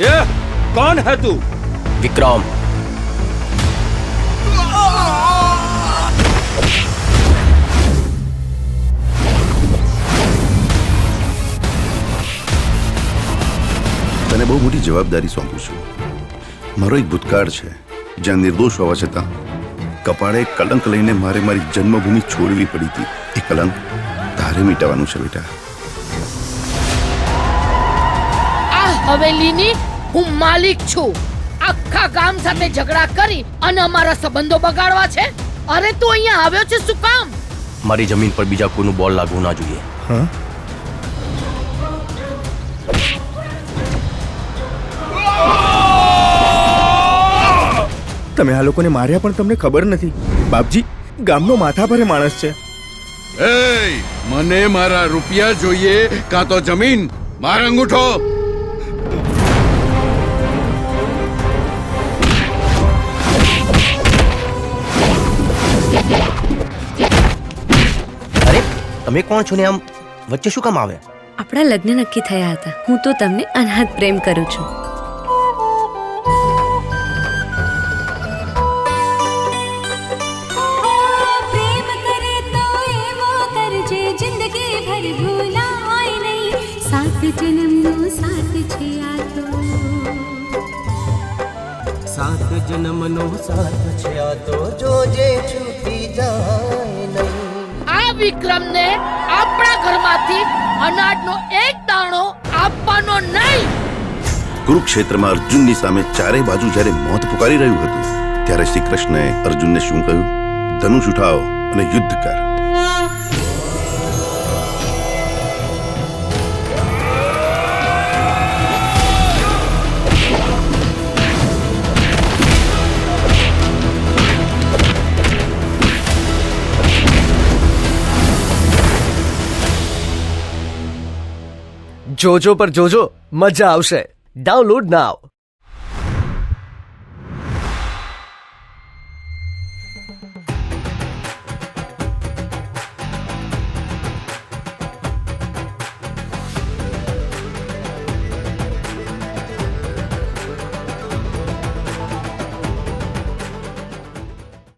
ये कौन है तू? विक्रम। તને બહુ મોટી જવાબદારી સોંપું છું. મારો એક ભૂતકાળ છે જ્યાં નિર્દોષ હોવા છતાં કપાળે કલંક લઈને મારે મારી જન્મભૂમિ છોડવી પડી હતી. એ કલંક તારે મિટાવવાનું છે બેટા. આ હવેલીની હું માલિક છું. આખા ગામ સાથે ઝઘડા કરી અને અમારા સંબંધો બગાડવા છે. અરે તું અહીંયા આવ્યો છે શું કામ? મારી જમીન પર બીજા કોઈનું બોલ લાગવું ના જોઈએ. હા, તમે આ લોકોને માર્યા પણ તમને ખબર નથી. બાપજી ગામનો માથા ભારે માણસ છે. એ મને મારા રૂપિયા જોઈએ કાં તો જમીન. માર અંગૂઠો. અરે તમે કોણ છો ને આમ વચ્ચે શું કામ આવે? આપણા લગ્ન નક્કી થયા હતા. હું તો તમને અનાથ પ્રેમ કરું છું. પ્રેમ કરે તો એવો કરજે જિંદગી ભર ભૂલાય નહીં. સાત જન્મનો સાથ છે આ તો. સાત જન્મનો સાથ છે આ તો જોજે છૂટી જાય નહીં. આ વિક્રમને આપણા ઘરમાંથી અનાજનો એક દાણો આપવાનો નહીં. કુરુક્ષેત્રમાં અર્જુનની સામે ચારે બાજુ જ્યારે મોત પુકારી રહ્યું હતું ત્યારે શ્રી કૃષ્ણએ અર્જુનને શું કહ્યું? ધનુષ ઉઠાવ અને યુદ્ધ કર. જોજો પર જોજો, મજા આવશે. ડાઉનલોડ નાવ.